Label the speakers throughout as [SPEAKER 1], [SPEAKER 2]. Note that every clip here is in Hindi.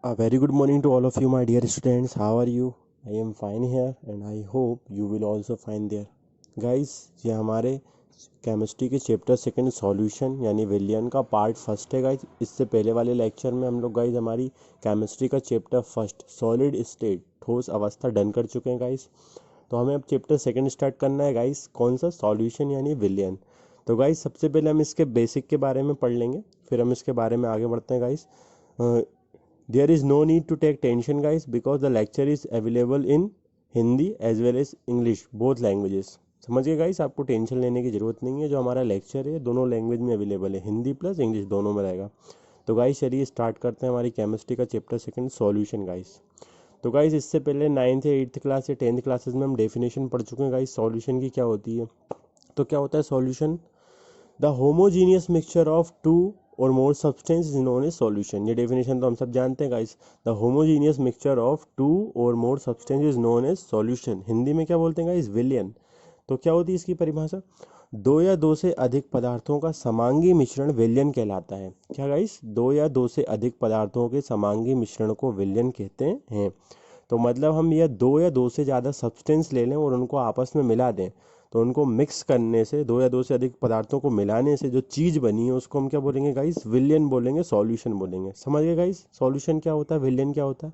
[SPEAKER 1] A very good morning to all of you, my dear students. How are you? I am fine here and I hope you will also find there. Guys, ये हमारे केमिस्ट्री के चैप्टर सेकंड सॉल्यूशन यानी विलियन का पार्ट फर्स्ट है गाइज। इससे पहले वाले लेक्चर में हम लोग गाइज हमारी केमिस्ट्री का चैप्टर फर्स्ट सॉलिड स्टेट ठोस अवस्था डन कर चुके हैं गाइज। तो हमें अब चैप्टर सेकंड स्टार्ट करना है गाइज। कौन सा? सॉल्यूशन यानी विलियन। तो गाइज सबसे पहले हम इसके बेसिक के बारे में पढ़ लेंगे, फिर हम इसके बारे में आगे बढ़ते हैं guys. There is no need to take tension guys because the lecture is available in Hindi as well as English both languages. समझ गए गाइस, आपको टेंशन लेने की ज़रूरत नहीं है। जो हमारा लेक्चर है दोनों लैंग्वेज में अवेलेबल है, हिंदी प्लस इंग्लिश दोनों में रहेगा। तो गाइस चलिए स्टार्ट करते हैं हमारी केमिस्ट्री का चैप्टर सेकंड सॉल्यूशन गाइस। तो गाइस इससे पहले 9th या 8th क्लास या 10th क्लासेस में हम डेफिनेशन पढ़ चुके हैं गाइस सॉल्यूशन की क्या होती है। तो क्या होता है solution? The homogeneous mixture of two or more substance is known as solution. ये डेफिनेशन तो हम सब जानते हैं guys. The homogeneous mixture of two or more substance is known as solution. Hindi में क्या बोलते हैं गाइस? विलियन। तो क्या होती है इसकी परिभाषा? दो या दो से अधिक पदार्थों का समांगी मिश्रण विलियन कहलाता है। क्या गाइस? दो या दो से अधिक पदार्थों के समांगी मिश्रण को विलियन कहते हैं। तो मतलब हम यह दो या दो से ज़्यादा सब्सटेंस ले लें और उनको आपस में मिला दें, तो उनको मिक्स करने से, दो या दो से अधिक पदार्थों को मिलाने से जो चीज़ बनी है उसको हम क्या बोलेंगे गाइस? विलियन बोलेंगे, सॉल्यूशन बोलेंगे। समझ गए गाइस सॉल्यूशन क्या होता है, विलियन क्या होता है?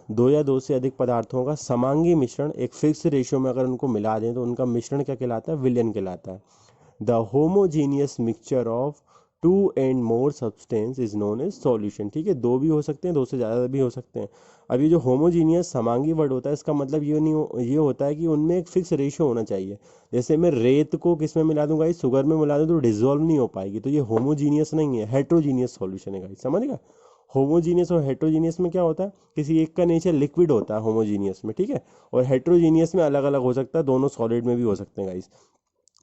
[SPEAKER 1] दो या दो से अधिक पदार्थों का समांगी मिश्रण एक फिक्स रेशियो में अगर उनको मिला दें तो उनका मिश्रण क्या कहलाता है? विलियन कहलाता है। The homogeneous mixture of two and more substance is known as solution. ठीक है, दो भी हो सकते हैं, दो से ज़्यादा भी हो सकते हैं। अब ये जो होमोजीनियस समांगी वर्ड होता है इसका मतलब ये नहीं ये होता है कि उनमें एक फिक्स रेशियो होना चाहिए। जैसे मैं रेत को किस में मिला दूंगा? इस शुगर में मिला दूं तो डिजोल्व नहीं हो पाएगी, तो ये होमोजीनियस नहीं है, हेट्रोजीनियस सॉल्यूशन है गाइस। समझ गए? होमोजीनियस और हेट्रोजीनियस में क्या होता है? किसी एक का नेचर लिक्विड होता है होमोजीनियस में, ठीक है, और हेट्रोजीनियस में अलग अलग हो सकता है, दोनों सॉलिड में भी हो सकते हैं गाइस।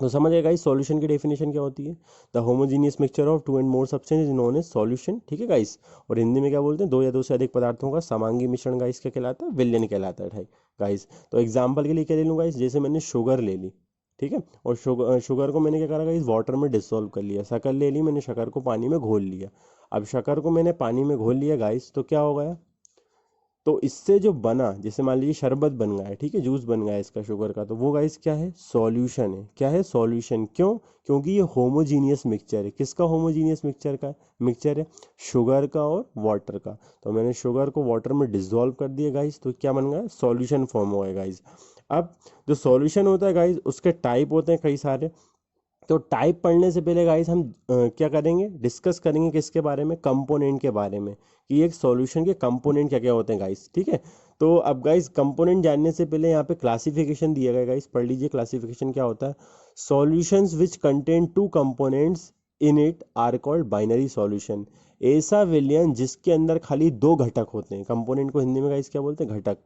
[SPEAKER 1] तो समझ गए गाइस सॉल्यूशन की डेफिनेशन क्या होती है? The homogeneous mixture of two and more substance is known as solution. ठीक है गाइस, और हिंदी में क्या बोलते हैं? दो या दो से अधिक पदार्थों का समांगी मिश्रण गाइस क्या कहलाता है? विलियन कहलाता है। ठीक गाइस, तो एग्जांपल के लिए क्या ले लूँ गाइस? जैसे मैंने शुगर ले ली, ठीक है, और शुगर को मैंने क्या करा गाइस? वाटर में डिसॉल्व कर लिया। शक्कर ले ली मैंने, शक्कर को पानी में घोल लिया। अब शक्कर को मैंने पानी में घोल लिया गाइस, तो क्या हो गया? तो इससे जो बना, जैसे मान लीजिए शरबत बन गया है, ठीक है, जूस बन गया है इसका शुगर का, तो वो गाइस क्या है? सॉल्यूशन है। क्या है? सॉल्यूशन। क्यों? क्योंकि ये होमोजीनियस मिक्सचर है। किसका होमोजीनियस मिक्सचर का मिक्सचर है? शुगर का और वाटर का। तो मैंने शुगर को वाटर में डिसॉल्व कर दिया गाइस, तो क्या बन गया? सॉल्यूशन फॉर्म हो गया गाइस। अब जो सॉल्यूशन होता है गाइस उसके टाइप होते हैं कई सारे। तो टाइप पढ़ने से पहले गाइस हम क्या करेंगे? डिस्कस करेंगे किसके बारे में? कंपोनेंट के बारे में, कि एक सॉल्यूशन के कंपोनेंट क्या क्या होते हैं गाइस। ठीक है, तो अब गाइस कंपोनेंट जानने से पहले यहाँ पे क्लासिफिकेशन दिया गया गाइस, पढ़ लीजिए क्लासिफिकेशन क्या होता है। Solutions which contain two components in it are called binary solution. ऐसा विलयन जिसके अंदर खाली दो घटक होते हैं। कंपोनेंट को हिंदी में गाइस क्या बोलते हैं? घटक।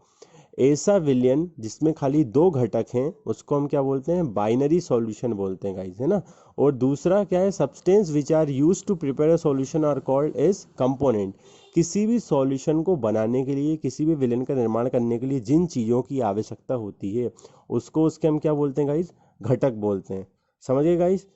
[SPEAKER 1] ऐसा विलयन जिसमें खाली दो घटक हैं उसको हम क्या बोलते हैं? बाइनरी सॉल्यूशन बोलते हैं गाइस, है ना। और दूसरा क्या है? Substance which are used to prepare a solution are called as component. किसी भी सॉल्यूशन को बनाने के लिए, किसी भी विलयन का निर्माण करने के लिए जिन चीज़ों की आवश्यकता होती है उसको, उसके हम क्या बोलते हैं गाइस? घटक बोलते हैं। समझ गए गाइस?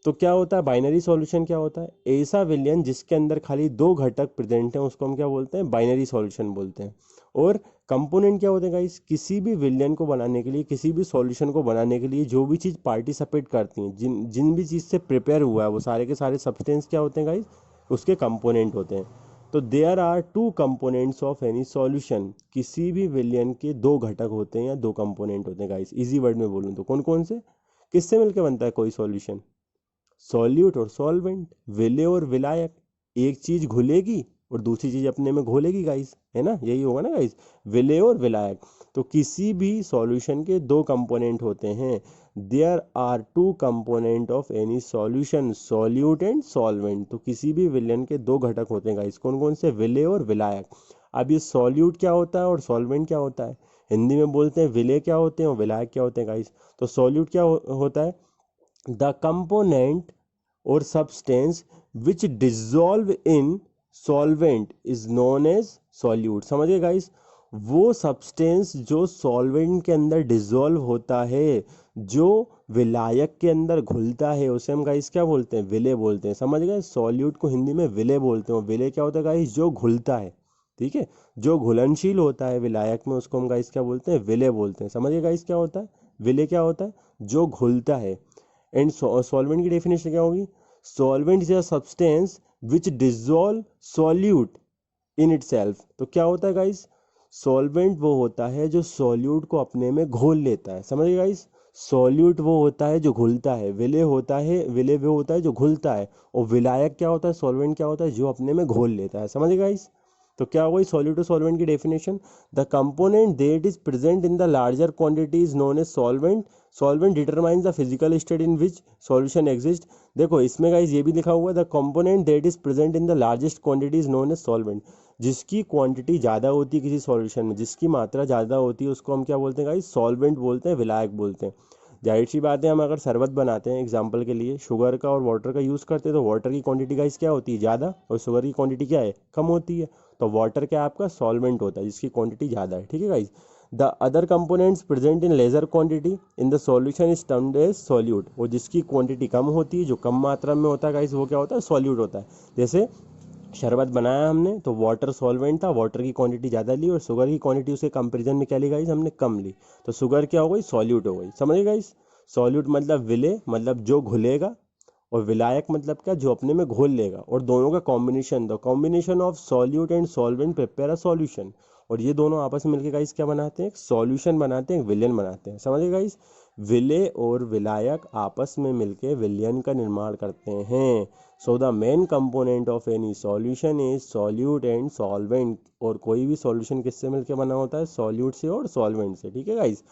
[SPEAKER 1] तो क्या होता है बाइनरी सॉल्यूशन? क्या होता है? ऐसा विलयन जिसके अंदर खाली दो घटक प्रेजेंट हैं उसको हम क्या बोलते हैं? बाइनरी सॉल्यूशन बोलते हैं। और कंपोनेंट क्या होते हैं गाइस? किसी भी विलयन को बनाने के लिए, किसी भी सॉल्यूशन को बनाने के लिए जो भी चीज़ पार्टिसिपेट करती हैं, जिन जिन भी चीज़ से प्रिपेयर हुआ है वो सारे के सारे सब्सटेंस क्या होते हैं गाइस? उसके कंपोनेंट होते हैं। तो there are two components of any solution. किसी भी विलयन के दो घटक होते हैं या दो कंपोनेंट होते हैं गाइस। इजी वर्ड में बोलूँ तो कौन कौन से? किससे मिलकर बनता है कोई सॉल्यूशन? सॉल्यूट और सॉल्वेंट, विलेय और विलायक। एक चीज घुलेगी और दूसरी चीज अपने में घोलेगी गाइस, है ना, यही होगा ना गाइस, विलेय और विलायक। तो किसी भी सॉल्यूशन के दो कंपोनेंट होते हैं। There are two component of any solution, solute and solvent. तो किसी भी विलयन के दो घटक होते हैं गाइस, कौन कौन से? विलेय और विलायक। अब ये सॉल्यूट क्या होता है और सॉल्वेंट क्या होता है? हिंदी में बोलते हैं विलेय क्या होते हैं और विलायक क्या होते हैं गाइस। तो सॉल्यूट क्या होता है? द कंपोनेंट और substance which dissolve in solvent is known as solute. समझिए गाइस, वो सब्सटेंस जो सॉल्वेंट के अंदर डिजॉल्व होता है, जो विलायक के अंदर घुलता है, उसे हम गाइस क्या बोलते हैं? विलेय बोलते हैं। समझ गए? सॉल्यूट को हिंदी में विलेय बोलते हैं। विलेय क्या होता है गाइस? जो घुलता है। ठीक है। जो घुलनशील होता है विलायक में उसको हम गाइस क्या बोलते हैं, विलय बोलते हैं। समझिए गाइस क्या होता है, विलय क्या होता है, जो घुलता है। एंड सॉल्वेंट की डेफिनेशन क्या होगी, solvent is a substance which dissolve solute in itself. तो क्या होता है गाइस, सॉल्वेंट वो होता है जो सॉल्यूट को अपने में घोल लेता है। समझिए गाइस, सॉल्यूट वो होता है जो घुलता है, विलय होता है, विलय वो होता है जो घुलता है, और विलायक क्या होता है, सॉल्वेंट क्या होता है, जो अपने में घोल लेता है। समझिए गाइस, तो क्या हुआ सॉल्यूट और सॉल्वेंट की definition, the component that is present in the larger quantity is known as solvent. Solvent determines the physical state in which solution exist. देखो इसमें गाइस ये भी लिखा हुआ है, the component that is present in the largest quantity is known as solvent. जिसकी क्वांटिटी ज़्यादा होती है किसी सॉल्यूशन में, जिसकी मात्रा ज़्यादा होती है, उसको हम क्या बोलते हैं गाइस, सॉल्वेंट बोलते हैं, विलायक बोलते हैं। जाहिर सी बात है, हम अगर शरबत बनाते हैं एग्जाम्पल के लिए, शुगर का और वाटर का यूज़ करते हैं, तो वाटर की क्वांटिटी गाइस क्या होती है, ज़्यादा, और शुगर की क्वांटिटी क्या है, कम होती है। तो वाटर क्या आपका सॉल्वेंट होता है, जिसकी क्वांटिटी ज़्यादा है। ठीक है guys, the other components present in lesser quantity in the solution is termed as solute. और जिसकी क्वांटिटी कम होती है, जो कम मात्रा में होता है गाइस, वो क्या होता है, सॉल्यूट होता है। जैसे शरबत बनाया हमने तो वाटर सॉल्वेंट था, वाटर की क्वांटिटी ज़्यादा ली, और शुगर की क्वांटिटी उसके कंपेरिजन में क्या ली गाइस, हमने कम ली, तो शुगर क्या हो गई, सॉल्यूट हो गई। समझ गए गाइस, सॉल्यूट मतलब विले, मतलब जो घुलेगा, और विलायक मतलब क्या, जो अपने में घोल लेगा। और दोनों का combination, the combination of solute and solvent prepare a solution. और ये दोनों आपस में मिलकर गाइस क्या बनाते हैं, एक सॉल्यूशन बनाते हैं, एक विलयन बनाते हैं। समझ गए गाइस, विले और विलायक आपस में मिलकर विलयन का निर्माण करते हैं। So the main component of any solution is solute and solvent. और कोई भी सॉल्यूशन किससे मिलकर बना होता है, सॉल्यूट से और सॉल्वेंट से। ठीक है गाइस,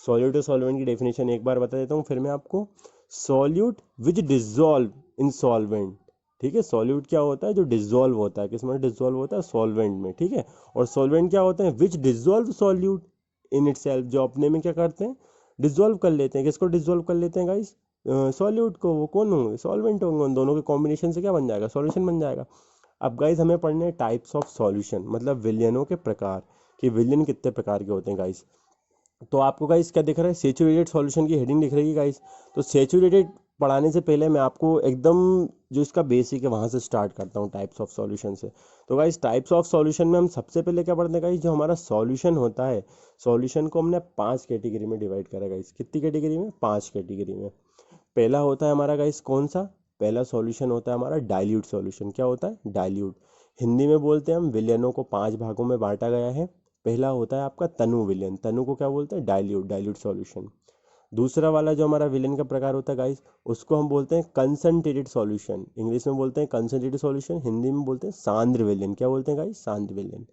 [SPEAKER 1] सॉल्यूट और सॉल्वेंट की डेफिनेशन एक बार बता देता हूँ फिर मैं आपको। Solute which dissolve in solvent. ठीक है, सॉल्यूट क्या होता है, जो डिजोल्व होता है, किसमें डिजोल्व होता है, सॉल्वेंट में। ठीक है, और सॉल्वेंट क्या होते हैं, विच डिजोल्व सॉल्यूट इन इटसेल्फ, जो अपने में क्या करते हैं, डिजोल्व कर लेते हैं। किसको डिजोल्व कर लेते हैं गाइस, सॉल्यूट को। वो कौन होंगे, सॉल्वेंट होंगे। उन दोनों के कॉम्बिनेशन से क्या बन जाएगा, सॉल्यूशन बन जाएगा। अब गाइस हमें पढ़ने हैं टाइप्स ऑफ सॉल्यूशन, मतलब विलयनों के प्रकार, कि विलयन कितने प्रकार के होते हैं गाइस। तो आपको गाइस क्या दिख रहा है, सेचुरेटेड सॉल्यूशन की हेडिंग दिख रही है गाइस। तो सेचुरेटेड पढ़ाने से पहले मैं आपको एकदम जो इसका बेसिक है वहाँ से स्टार्ट करता हूँ, टाइप्स ऑफ सॉल्यूशन से। तो गाइस टाइप्स ऑफ सॉल्यूशन में हम सबसे पहले क्या पढ़ते हैं गाइस, जो हमारा सॉल्यूशन होता है, सॉल्यूशन को हमने 5 कैटेगरी में डिवाइड करा गाइस। कितनी कैटेगरी में, 5 कैटेगरी में। पहला होता है हमारा गाइस कौन सा, पहला सॉल्यूशन होता है हमारा डाइल्यूट सॉल्यूशन। क्या होता है, डाइल्यूट। हिंदी में बोलते हैं हम, विलयनों को 5 भागों में बांटा गया है। पहला होता है आपका तनु विलयन, तनु को क्या बोलते हैं, डाइल्यूट, डाइल्यूट सॉल्यूशन। दूसरा वाला जो हमारा विलयन का प्रकार होता है गाइस, उसको हम बोलते हैं कंसंट्रेटेड सॉल्यूशन। इंग्लिश में बोलते हैं कंसंट्रेटेड सॉल्यूशन, हिंदी में बोलते हैं सांद्र विलयन। क्या बोलते हैं गाइस, सांद्र विलयन।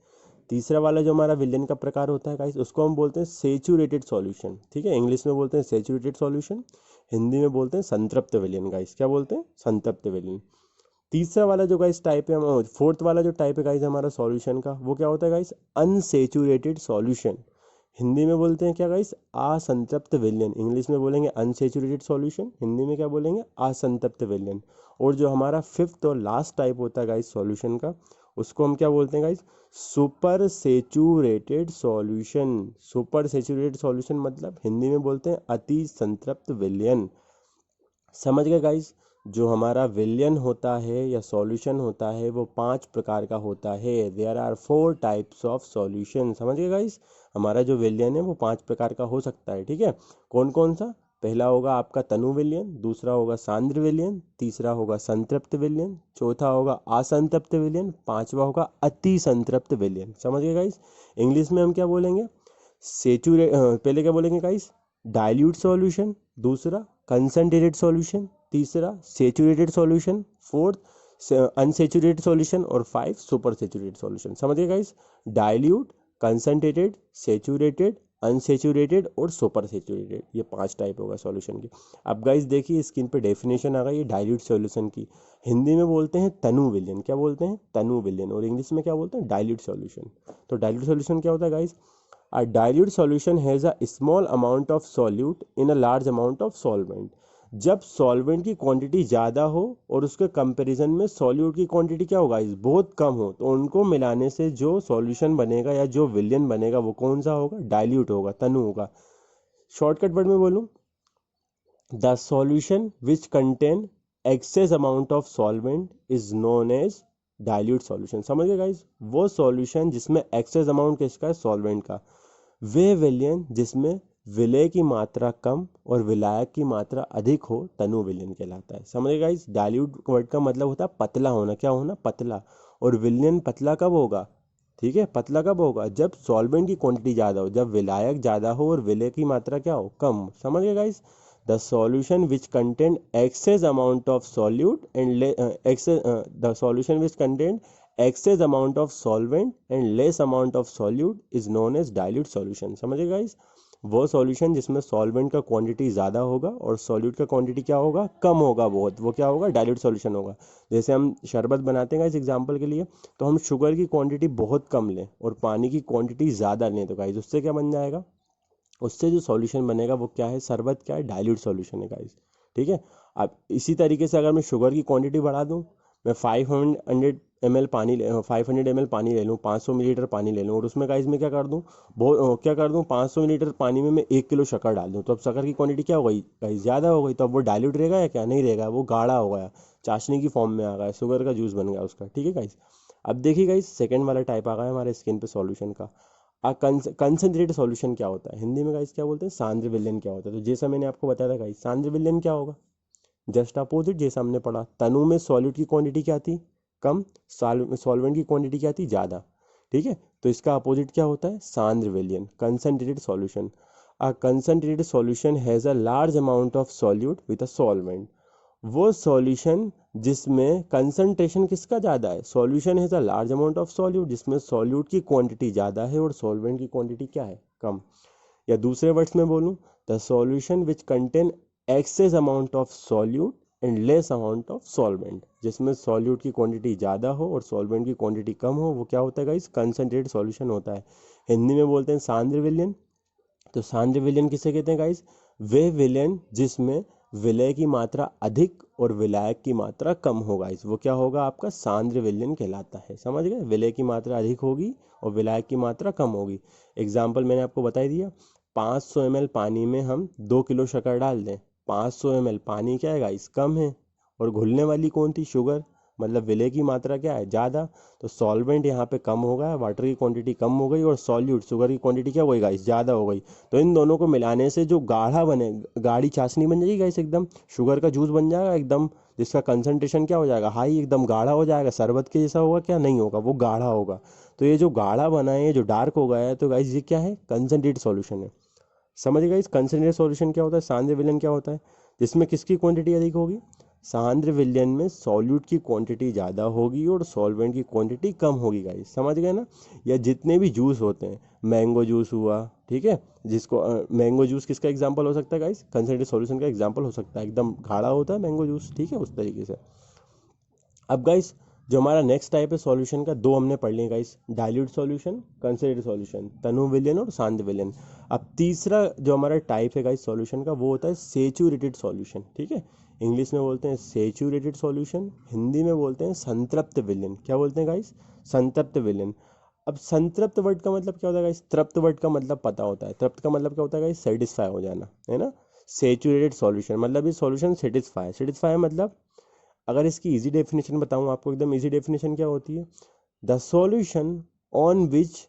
[SPEAKER 1] तीसरा वाला जो हमारा विलयन का प्रकार होता है गाइस, उसको हम बोलते हैं सेचुरेटेड सॉल्यूशन। ठीक है, इंग्लिश में बोलते हैं सेचुरेटेड सॉल्यूशन, हिंदी में बोलते हैं संतृप्त विलयन गाइस। क्या बोलते हैं, संतृप्त विलयन। तीसरा वाला जो गाइस टाइप है, फोर्थ वाला जो टाइप है गाइस हमारा सॉल्यूशन का, वो क्या होता है गाइस, अनसेचुरेटेड सॉल्यूशन। हिंदी में बोलते हैं क्या गाइस, असंतृप्त विलयन। इंग्लिश में बोलेंगे अनसेचुरेटेड सॉल्यूशन, हिंदी में क्या बोलेंगे, असंतृप्त विलयन। और जो हमारा फिफ्थ और लास्ट टाइप होता है गाइस सॉल्यूशन का, उसको हम क्या बोलते हैं guys, super saturated solution. Super saturated solution मतलब हिंदी में बोलते हैं अति संतृप्त विलयन। समझ गए गाइस, जो हमारा विलयन होता है या सॉल्यूशन होता है वो 5 प्रकार का होता है। There are 4 types of solution. समझ गए गाइस, हमारा जो विलयन है वो 5 प्रकार का हो सकता है। ठीक है, कौन कौन सा, पहला होगा आपका तनु विलयन, दूसरा होगा सांद्र विलयन, तीसरा होगा संतृप्त विलयन, चौथा होगा असंतृप्त विलयन, पांचवा होगा अति संतृप्त विलयन। समझ गए गाइस, इंग्लिश में हम क्या बोलेंगे, पहले क्या बोलेंगे गाइस, डाइल्यूट सॉल्यूशन, दूसरा कंसंट्रेटेड सॉल्यूशन, तीसरा saturated solution, fourth unsaturated solution, और 5 सुपर सेचुरेटेड सॉल्यूशन। समझिए guys, dilute, concentrated, saturated, unsaturated और सुपर सेचुरेटेड, ये 5 टाइप होगा सॉल्यूशन की। अब गाइस देखिए स्क्रीन पे डेफिनेशन आ गई है डाइल्यूट सॉल्यूशन की। हिंदी में बोलते हैं तनु विलयन। क्या बोलते हैं, तनु विलयन। और इंग्लिश में क्या बोलते हैं, डाइल्यूट सॉल्यूशन। तो डाइल्यूट सॉल्यूशन क्या होता है guys, a dilute solution has a small amount of solute in a large amount of solvent। जब सॉल्वेंट की क्वांटिटी ज़्यादा हो और उसके कंपैरिजन में सॉल्यूट की क्वांटिटी क्या होगा, इस बहुत कम हो, तो उनको मिलाने से जो सॉल्यूशन बनेगा या जो विलयन बनेगा वो कौन सा होगा, डाइल्यूट होगा, तनु होगा। शॉर्टकट वर्ड में बोलूँ, the solution which contain excess amount of solvent is known as dilute solution. समझ गए गाइस, वो सॉल्यूशन जिसमें एक्सेस अमाउंट किसका है, सॉल्वेंट का। वे विलयन जिसमें विलय की मात्रा कम और विलायक की मात्रा अधिक हो, तनु विलयन कहलाता है। समझ गए गाइस, डाइल्यूट वर्ड का मतलब होता है पतला होना, क्या होना, पतला। और विलयन पतला कब होगा, ठीक है, पतला कब होगा, जब सॉल्वेंट की क्वांटिटी ज़्यादा हो, जब विलायक ज़्यादा हो और विलय की मात्रा क्या हो, कम हो। समझ गए guys, the solution which contain excess amount of solute and the solution which contain excess amount of solvent and less amount of solute is known as dilute solution। समझे गाइस, वो सॉल्यूशन जिसमें सॉल्वेंट का क्वांटिटी ज़्यादा होगा और सॉल्यूट का क्वांटिटी क्या होगा, कम होगा बहुत, वो क्या होगा, डाइल्यूट सॉल्यूशन होगा। जैसे हम शरबत बनाते हैं इस एग्जांपल के लिए, तो हम शुगर की क्वांटिटी बहुत कम लें और पानी की क्वांटिटी ज़्यादा लें, तो गाइस उससे क्या बन जाएगा, उससे जो सॉल्यूशन बनेगा वो क्या है, शरबत क्या है, डाइल्यूट सॉल्यूशन है गाइस। ठीक है, अब इसी तरीके से अगर मैं शुगर की क्वांटिटी बढ़ा दूं, मैं 500 ml पानी ले लूँ, 500 मिलीलीटर पानी ले लूँ, और उसमें गाइस मैं क्या कर दूँ, क्या कर दूँ, 500 मिलीलीटर पानी में मैं 1 किलो शक्कर डाल दूँ, तो अब शक्कर की क्वांटिटी क्या हो गई गाइस, ज़्यादा हो गई। तो अब वो डाइल्यूट रहेगा या क्या, नहीं रहेगा, वो गाढ़ा हो गया, चाशनी की फॉर्म में आ गया, शुगर का जूस बन गया उसका। ठीक है गाइस, अब देखिए गाइस, सेकेंड वाला टाइप आ गया हमारे स्किन पे सॉल्यूशन का। कंसंट्रेटेड सॉल्यूशन क्या होता है, हिंदी में गाइस क्या बोलते हैं, सांद्र विलयन क्या होता है। तो जैसा मैंने आपको बताया था गाइस, सांद्र विलयन क्या होगा, जस्ट अपोजिट, जैसा हमने पढ़ा, तनु में सॉल्यूट की क्वांटिटी क्या थी, कम, सॉल्वेंट की क्वांटिटी क्या थी, ज़्यादा। ठीक है, तो इसका अपोजिट क्या होता है, सांद्र विलयन, concentrated solution. A concentrated solution has a large amount of solute with a solvent. वो सॉल्यूशन जिसमें कंसंट्रेशन किसका ज़्यादा है, solution has a large amount of solute, जिसमें सॉल्यूट की क्वांटिटी ज़्यादा है और सॉल्वेंट की क्वांटिटी क्या है, कम। या दूसरे वर्ड्स में बोलूँ, the solution which contain excess amount of solute and less amount of solvent, जिसमें सॉल्यूट की क्वांटिटी ज़्यादा हो और सॉल्वेंट की क्वांटिटी कम हो, वो क्या होता है गाइस, कंसंट्रेटेड सॉल्यूशन होता है। हिंदी में बोलते हैं सांद्र विलयन। तो सांद्र विलयन किसे कहते हैं गाइस, वे विलयन जिसमें विलय की मात्रा अधिक और विलायक की मात्रा कम हो गाइस, वो क्या होगा, आपका सांद्र विलयन कहलाता है। समझ गए, विलय की मात्रा अधिक होगी और विलायक की मात्रा कम होगी। एग्जाम्पल मैंने आपको बता ही दिया, 500 ml पानी में हम 2 किलो शक्कर डाल दें, 500 ml पानी क्या है गाइस, कम है, और घुलने वाली कौन थी, शुगर, मतलब विलय की मात्रा क्या है, ज़्यादा। तो सॉल्वेंट यहाँ पे कम हो गया, वाटर की क्वांटिटी कम हो गई, और सॉल्यूट शुगर की क्वांटिटी क्या हो गई गाइस, ज़्यादा हो गई। तो इन दोनों को मिलाने से जो गाढ़ा बने, गाढ़ी चाशनी बन जाएगी गाइस, एकदम शुगर का जूस बन जाएगा एकदम, जिसका कंसंट्रेशन क्या हो जाएगा, हाई, एकदम गाढ़ा हो जाएगा, शरबत के जैसा होगा क्या, नहीं होगा, वो गाढ़ा होगा। तो ये जो गाढ़ा बना है, ये जो डार्क हो गया है, तो गाइस ये क्या है, कंसंट्रेटेड सॉल्यूशन है। समझ गए गाइस, कंसंट्रेटेड सॉल्यूशन क्या होता है, सांद्र विलयन क्या होता है, जिसमें किसकी क्वांटिटी अधिक होगी, सांद्र विलयन में सॉल्यूट की क्वांटिटी ज़्यादा होगी और सॉल्वेंट की क्वांटिटी कम होगी गाइस। समझ गए ना। या जितने भी जूस होते हैं, मैंगो जूस हुआ, ठीक है, जिसको मैंगो जूस किसका एग्जांपल हो सकता है गाइस, कंसंट्रेटेड सॉल्यूशन का एग्जांपल हो सकता है, एकदम गाढ़ा होता है मैंगो जूस, ठीक है, उस तरीके से। अब गाइस, जो हमारा नेक्स्ट टाइप है सॉल्यूशन का, दो हमने पढ़ लिए guys, dilute solution, concentrated solution, तनु विलयन और सांद्र विलयन। अब तीसरा जो हमारा टाइप है गाइस सॉल्यूशन का, वो होता है सेचुरेटेड सॉल्यूशन। ठीक है, इंग्लिश में बोलते हैं सेचुरेटेड सॉल्यूशन, हिंदी में बोलते हैं संतृप्त विलयन। क्या बोलते हैं गाइस, संतृप्त विलयन। अब संतृप्त वर्ड का मतलब क्या होता है गाइस, तृप्त वर्ड का मतलब पता होता है, तृप्त का मतलब क्या होता है गाइस, सेटिस्फाई हो जाना, है ना। सेचुरेटेड सॉल्यूशन मतलब ये सॉल्यूशन सेटिस्फाई, सेटिस्फाई मतलब, अगर इसकी इजी डेफिनेशन बताऊं आपको, एकदम इजी डेफिनेशन क्या होती है, the solution on which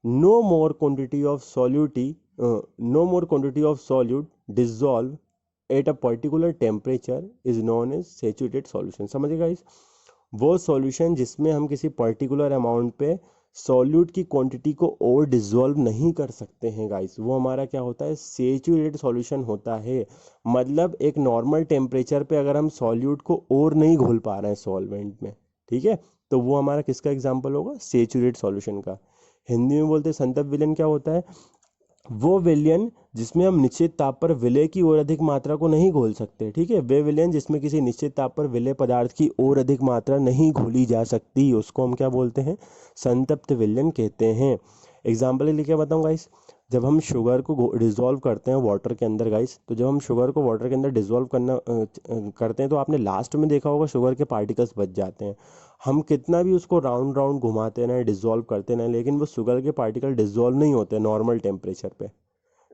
[SPEAKER 1] no more quantity of solute no more quantity of solute dissolve at a particular temperature is known as saturated solution. समझिएगा इस, वो सॉल्यूशन जिसमें हम किसी पर्टिकुलर अमाउंट पे सॉल्यूट की क्वांटिटी को और डिजॉल्व नहीं कर सकते हैं गाइस, वो हमारा क्या होता है, सेचुरेटेड सॉल्यूशन होता है। मतलब एक नॉर्मल टेम्परेचर पे अगर हम सॉल्यूट को और नहीं घोल पा रहे हैं सॉल्वेंट में, ठीक है, तो वो हमारा किसका एग्जाम्पल होगा, सेचुरेटेड सॉल्यूशन का। हिंदी में बोलते हैं संतृप्त विलयन क्या होता है, वो विलयन जिसमें हम निश्चित ताप पर विलय की और अधिक मात्रा को नहीं घोल सकते। ठीक है, वे विलयन जिसमें किसी निश्चित ताप पर विलय पदार्थ की और अधिक मात्रा नहीं घोली जा सकती, उसको हम क्या बोलते हैं, संतृप्त विलयन कहते हैं। एग्जाम्पल के लिए क्या बताऊँ गाइस, जब हम शुगर को डिजोल्व करते हैं वाटर के अंदर गाइस, तो जब हम शुगर को वाटर के अंदर डिजोल्व करते हैं, तो आपने लास्ट में देखा होगा शुगर के पार्टिकल्स बच जाते हैं। हम कितना भी उसको राउंड राउंड घुमाते रहें, डिजोल्व करते रहें, लेकिन वो शुगर के पार्टिकल डिजोल्व नहीं होते नॉर्मल टेम्परेचर पे।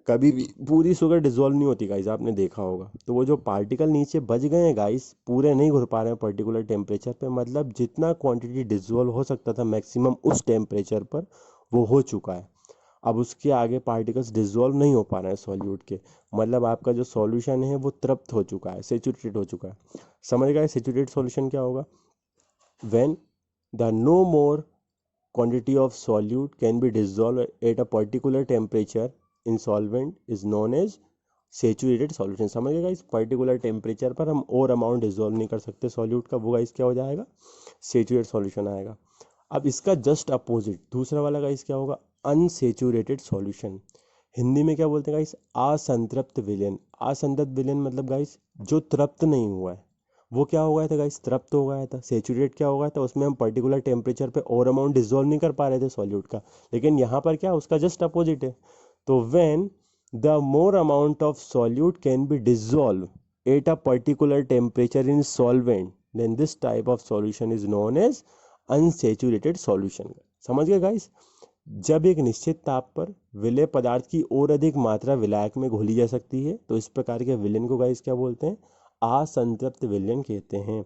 [SPEAKER 1] कभी भी पूरी शुगर डिजोल्व नहीं होती गाइस, आपने देखा होगा। तो वो जो पार्टिकल नीचे बच गए हैं गाइस, पूरे नहीं घुल पा रहे हैं पर्टिकुलर टेम्परेचर पे, मतलब जितना क्वांटिटी डिजोल्व हो सकता था मैक्सिमम उस टेम्परेचर पर वो हो चुका है। अब उसके आगे पार्टिकल्स डिजोल्व नहीं हो पा रहे हैं सॉल्यूट के, मतलब आपका जो सॉल्यूशन है वो तृप्त हो चुका है, सेचुरेटेड हो चुका है। समझ गए सेचुरेटेड सॉल्यूशन क्या होगा? When the no more quantity of solute can be dissolved at a particular temperature in solvent is known as saturated solution। समझ गए गाइस, पर्टिकुलर टेम्परेचर पर हम और अमाउंट डिजोल्व नहीं कर सकते सॉल्यूट का, वो गाइस क्या हो जाएगा? सेचुरेटेड सॉल्यूशन आएगा। अब इसका जस्ट अपोजिट दूसरा वाला गाइस क्या होगा? Unsaturated solution. हिंदी में क्या बोलते हैं गाइस? असंतृप्त विलयन। असंतृप्त विलयन मतलब गाइस जो तृप्त नहीं हुआ है, वो क्या हो गया था गाइस? तृप्त हो गया था। सेचुरेट क्या हो गया था? उसमें हम पर्टिकुलर टेम्परेचर पे और अमाउंट डिजोल्व नहीं कर पा रहे थे सॉल्यूट का, लेकिन यहाँ पर क्या उसका जस्ट अपोजिट है। तो when the more amount of solute can be dissolve at a particular temperature in solvent then this type of solution is known as unsaturated solution. समझ गए गाइस? जब एक निश्चित ताप पर विलेय पदार्थ की और अधिक मात्रा विलायक में घोली जा सकती है तो इस प्रकार के विलयन को गाइस क्या बोलते हैं? असंतृप्त विलयन कहते हैं।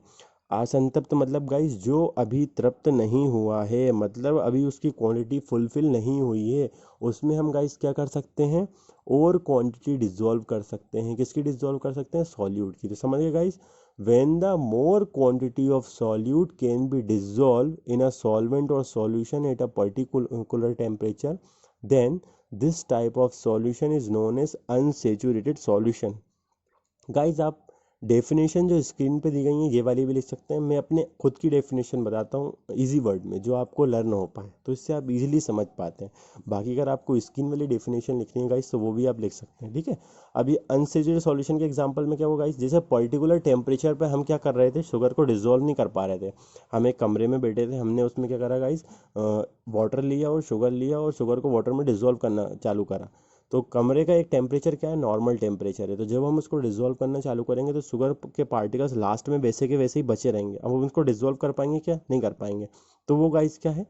[SPEAKER 1] असंतृप्त मतलब गाइस जो अभी तृप्त नहीं हुआ है, मतलब अभी उसकी क्वांटिटी फुलफिल नहीं हुई है, उसमें हम गाइस क्या कर सकते हैं? और क्वांटिटी डिजोल्व कर सकते हैं। किसकी डिजोल्व कर सकते हैं? सॉल्यूट की। तो समझ गए guys, when the more quantity of solute can be dissolved in a solvent or solution at a particular temperature then this type of solution is known as unsaturated solution। Guys आप डेफिनेशन जो स्क्रीन पे दी गई है ये वाली भी लिख सकते हैं। मैं अपने खुद की डेफिनेशन बताता हूँ इजी वर्ड में, जो आपको लर्न हो पाए, तो इससे आप इजीली समझ पाते हैं। बाकी अगर आपको स्क्रीन वाली डेफिनेशन लिखनी है गाइज तो वो भी आप लिख सकते हैं, ठीक है। अभी अनसेचुरेटेड सॉल्यूशन के एग्जांपल में क्या होगा गाइज? जैसे पर्टिकुलर टेम्परेचर पे हम क्या कर रहे थे? शुगर को डिजोल्व नहीं कर पा रहे थे। हम एक कमरे में बैठे थे, हमने उसमें क्या करा गाइज? वाटर लिया और शुगर को वाटर में डिजोल्व करना चालू करा। तो कमरे का एक टेम्परेचर क्या है? नॉर्मल टेम्परेचर है। तो जब हम उसको डिजोल्व करना चालू करेंगे तो शुगर के पार्टिकल्स लास्ट में वैसे के वैसे ही बचे रहेंगे। अब हम उसको डिजोल्व कर पाएंगे क्या? नहीं कर पाएंगे। तो वो गाइस क्या है?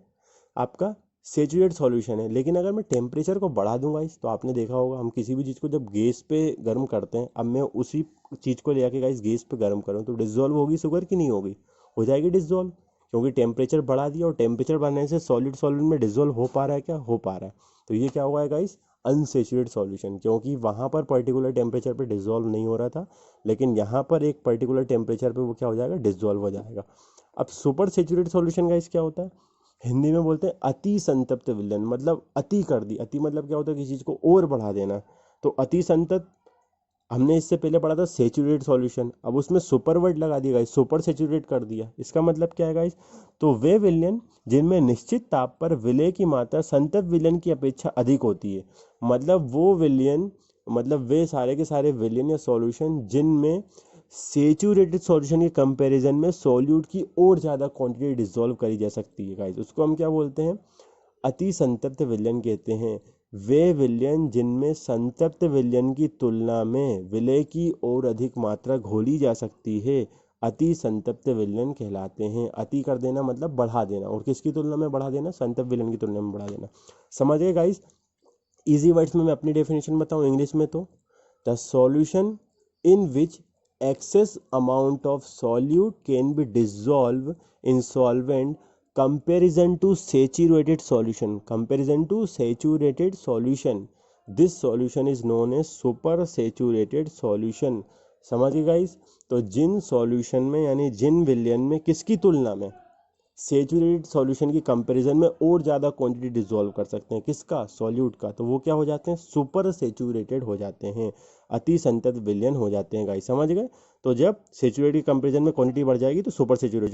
[SPEAKER 1] आपका सेचुरेट सॉल्यूशन है। लेकिन अगर मैं टेम्परेचर को बढ़ा दूंगा गाइस, तो आपने देखा होगा हम किसी भी चीज़ को जब गैस पे गर्म करते हैं, अब मैं उसी चीज़ को ले आके गाइस गैस पे गर्म करूँ तो डिजोल्व होगी शुगर की नहीं होगी? हो जाएगी डिजोल्व, क्योंकि टेम्परेचर बढ़ा दिया और टेम्परेचर बढ़ने से सॉलिड में डिजोल्व हो पा रहा है क्या? हो पा रहा है। तो ये क्या हुआ है गाइस? अनसेचुरेट सॉल्यूशन, क्योंकि वहाँ पर पर्टिकुलर टेम्परेचर पे डिजोल्व नहीं हो रहा था, लेकिन यहाँ पर एक पर्टिकुलर टेम्परेचर पे वो क्या हो जाएगा? डिजोल्व हो जाएगा। अब सुपर सेचुरेट सॉल्यूशन गाइस क्या होता है? हिंदी में बोलते हैं अति संतप्त विलयन, मतलब अति कर दी। अति मतलब क्या होता है? किसी चीज़ को और बढ़ा देना। तो अति संतप्त हमने इससे पहले पढ़ा था सेचुरेट सॉल्यूशन, अब उसमें सुपर वर्ड लगा दिया गाइस, सुपर सेचुरेट कर दिया। इसका मतलब क्या है गाइस? तो वे विलयन जिनमें निश्चित ताप पर विलय की मात्रा संतप्त विलयन की अपेक्षा अधिक होती है, मतलब वो विलयन, मतलब वे सारे के सारे विलयन या सॉल्यूशन जिनमें सेचुरेटेड सॉल्यूशन के कंपैरिजन में सॉल्यूट की और ज़्यादा क्वांटिटी डिसॉल्व करी जा सकती है गाइस, उसको हम क्या बोलते हैं? अति संतप्त विलयन कहते हैं। वे विलयन जिनमें संतप्त विलयन की तुलना में विलय की और अधिक मात्रा घोली जा सकती है अति संतप्त विलयन कहलाते हैं। अति कर देना मतलब बढ़ा देना, और किसकी तुलना में बढ़ा देना? संतप्त विलयन की तुलना में बढ़ा देना। समझ गए गाइस? इजी वर्ड्स में मैं अपनी डेफिनेशन बताऊं इंग्लिश में, तो the solution in which excess amount of solute can be dissolved in solvent comparison to saturated solution, this solution is known as super saturated solution। समझ गए गाइस? तो जिन सॉल्यूशन में यानी जिन विलयन में किसकी तुलना में सेचुरेटेड सॉल्यूशन की कंपैरिजन में और ज़्यादा क्वांटिटी डिसॉल्व कर सकते हैं, किसका? सॉल्यूट का, तो वो क्या हो जाते हैं? सुपर सेचुरेटेड हो जाते हैं, अति संतत विलयन हो जाते हैं गाइस। समझ गए? तो जब सेचुरेटेड कंपैरिजन में क्वांटिटी बढ़ जाएगी तो सुपर सेचुरेटेड